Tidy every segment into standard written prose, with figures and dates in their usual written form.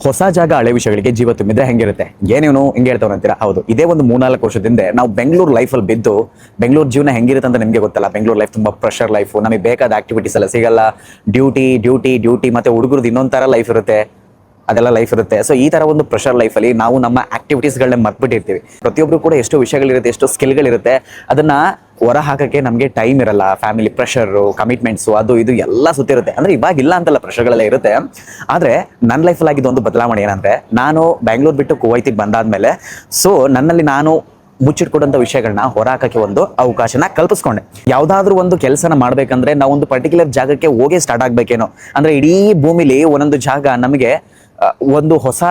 ಹೊಸ ಜಾಗ ಹಳೆ ವಿಷಯಗಳಿಗೆ ಜೀವ ತುಂಬಿದ್ರೆ ಹೆಂಗಿರುತ್ತೆ? ಏನೇನು ಹಿಂಗೆ ಹೇಳ್ತಾವ ಅಂತೀರಾ? ಹೌದು, ಇದೇ ಒಂದು 3-4 ವರ್ಷದಿಂದ ನಾವು ಬೆಂಗಳೂರು ಲೈಫಲ್ಲಿ ಬಿದ್ದು ಬೆಂಗಳೂರು ಜೀವನ ಹೆಂಗಿರುತ್ತೆ ಅಂತ ನಿಮಗೆ ಗೊತ್ತಲ್ಲ. ಬೆಂಗಳೂರು ಲೈಫ್ ತುಂಬಾ ಪ್ರೆಷರ್ ಲೈಫ್, ನಮಗೆ ಬೇಕಾದ ಆಕ್ಟಿವಿಟೀಸ್ ಎಲ್ಲ ಸಿಗಲ್ಲ. ಡ್ಯೂಟಿ ಡ್ಯೂಟಿ ಡ್ಯೂಟಿ ಮತ್ತೆ ಹುಡುಗರದ್ದು ಇನ್ನೊಂದು ತರ ಲೈಫ್ ಇರುತ್ತೆ, ಅದೆಲ್ಲ ಲೈಫ್ ಇರುತ್ತೆ. ಸೊ ಈ ತರ ಒಂದು ಪ್ರೆಷರ್ ಲೈಫಲ್ಲಿ ನಾವು ನಮ್ಮ ಆಕ್ಟಿವಿಟೀಸ್ಗಳನ್ನ ಮರ್ತ್ಬಿಟ್ಟಿರ್ತೀವಿ. ಪ್ರತಿಯೊಬ್ರು ಕೂಡ ಎಷ್ಟೋ ವಿಷಯಗಳಿರುತ್ತೆ, ಎಷ್ಟೋ ಸ್ಕಿಲ್ಗಳಿರುತ್ತೆ, ಅದನ್ನ ಹೊರ ಹಾಕಕ್ಕೆ ನಮಗೆ ಟೈಮ್ ಇರಲ್ಲ. ಫ್ಯಾಮಿಲಿ ಪ್ರೆಷರು, ಕಮಿಟ್ಮೆಂಟ್ಸು, ಅದು ಇದು ಎಲ್ಲ ಸುತ್ತಿರುತ್ತೆ. ಅಂದ್ರೆ ಇವಾಗಿಲ್ಲ ಅಂತಲ್ಲ, ಪ್ರೆಷರ್ಗಳೆಲ್ಲ ಇರುತ್ತೆ. ಆದರೆ ನನ್ನ ಲೈಫಲ್ಲಿ ಆಗಿದ್ದು ಒಂದು ಬದಲಾವಣೆ ಏನಂದ್ರೆ, ನಾನು ಬ್ಯಾಂಗ್ಳೂರ್ ಬಿಟ್ಟು ಕುವೈತಿಗೆ ಬಂದಾದ್ಮೇಲೆ ನನ್ನಲ್ಲಿ ನಾನು ಮುಚ್ಚಿಟ್ಕೊಡಂಥ ವಿಷಯಗಳನ್ನ ಹೊರ ಹಾಕಕ್ಕೆ ಒಂದು ಅವಕಾಶನ ಕಲ್ಪಿಸ್ಕೊಂಡೆ. ಯಾವುದಾದ್ರೂ ಒಂದು ಕೆಲಸನ ಮಾಡ್ಬೇಕಂದ್ರೆ ನಾವು ಒಂದು ಪರ್ಟಿಕ್ಯುಲರ್ ಜಾಗಕ್ಕೆ ಹೋಗೇ ಸ್ಟಾರ್ಟ್ ಆಗ್ಬೇಕೇನೋ. ಅಂದ್ರೆ ಇಡೀ ಭೂಮಿಲಿ ಒಂದೊಂದು ಜಾಗ ನಮಗೆ ಒಂದು ಹೊಸ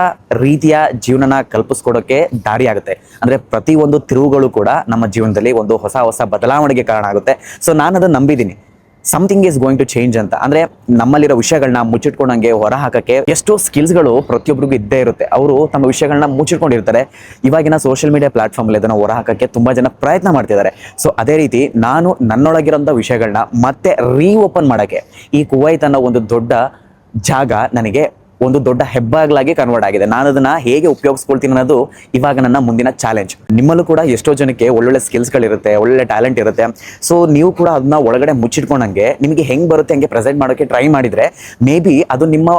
ರೀತಿಯ ಜೀವನನ ಕಲ್ಪಿಸ್ಕೊಡೋಕೆ ದಾರಿ ಆಗುತ್ತೆ. ಅಂದ್ರೆ ಪ್ರತಿ ಒಂದು ತಿರುವುಗಳು ಕೂಡ ನಮ್ಮ ಜೀವನದಲ್ಲಿ ಒಂದು ಹೊಸ ಹೊಸ ಬದಲಾವಣೆಗೆ ಕಾರಣ ಆಗುತ್ತೆ. ಸೊ ನಾನು ಅದನ್ನ ನಂಬಿದ್ದೀನಿ, something is going to change ಅಂತ. ಅಂದ್ರೆ ನಮ್ಮಲ್ಲಿರೋ ವಿಷಯಗಳನ್ನ ಮುಚ್ಚಿಟ್ಕೊಂಡಂಗೆ ಹೊರ ಹಾಕಕ್ಕೆ ಎಷ್ಟೋ ಸ್ಕಿಲ್ಸ್ಗಳು ಪ್ರತಿಯೊಬ್ಬರಿಗೂ ಇದ್ದೇ ಇರುತ್ತೆ. ಅವರು ತಮ್ಮ ವಿಷಯಗಳನ್ನ ಮುಚ್ಚಿಟ್ಕೊಂಡಿರ್ತಾರೆ. ಇವಾಗಿನ ಸೋಷಿಯಲ್ ಮೀಡಿಯಾ ಪ್ಲಾಟ್ಫಾರ್ಮ್ ಅಲ್ಲಿ ಅದನ್ನ ಹೊರ ಹಾಕಕ್ಕೆ ತುಂಬಾ ಜನ ಪ್ರಯತ್ನ ಮಾಡ್ತಿದ್ದಾರೆ. ಸೊ ಅದೇ ರೀತಿ ನಾನು ನನ್ನೊಳಗಿರೋಂಥ ವಿಷಯಗಳನ್ನ ಮತ್ತೆ ರೀಓಪನ್ ಮಾಡಕ್ಕೆ ಈ ಕುವೈತ್ ಅನ್ನೋ ಒಂದು ದೊಡ್ಡ ಜಾಗ ನನಗೆ ಒಂದು ದೊಡ್ಡ ಹೆಬ್ಬಾಗ್ಲಾಗಿ ಕನ್ವರ್ಟ್ ಆಗಿದೆ. ನಾನು ಅದನ್ನ ಹೇಗೆ ಉಪಯೋಗಿಸ್ಕೊಳ್ತೀನಿ ಅನ್ನೋದು ಇವಾಗ ನನ್ನ ಮುಂದಿನ ಚಾಲೆಂಜ್. ನಿಮ್ಮಲ್ಲೂ ಕೂಡ ಎಷ್ಟೋ ಜನಕ್ಕೆ ಒಳ್ಳೊಳ್ಳೆ ಸ್ಕಿಲ್ಸ್ಗಳಿರುತ್ತೆ, ಒಳ್ಳೆ ಟ್ಯಾಲೆಂಟ್ ಇರುತ್ತೆ. ಸೊ ನೀವು ಕೂಡ ಅದನ್ನ ಒಳಗಡೆ ಮುಚ್ಚಿಟ್ಕೊಂಡಂಗೆ ನಿಮಗೆ ಹೆಂಗೆ ಬರುತ್ತೆ ಹಂಗೆ ಪ್ರೆಸೆಂಟ್ ಮಾಡೋಕ್ಕೆ ಟ್ರೈ ಮಾಡಿದ್ರೆ ಮೇ ಬಿ ಅದು ನಿಮ್ಮ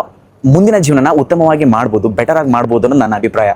ಮುಂದಿನ ಜೀವನನ ಉತ್ತಮವಾಗಿ ಮಾಡ್ಬೋದು, ಬೆಟರ್ ಆಗಿ ಮಾಡ್ಬೋದು ಅನ್ನೋ ನನ್ನ ಅಭಿಪ್ರಾಯ.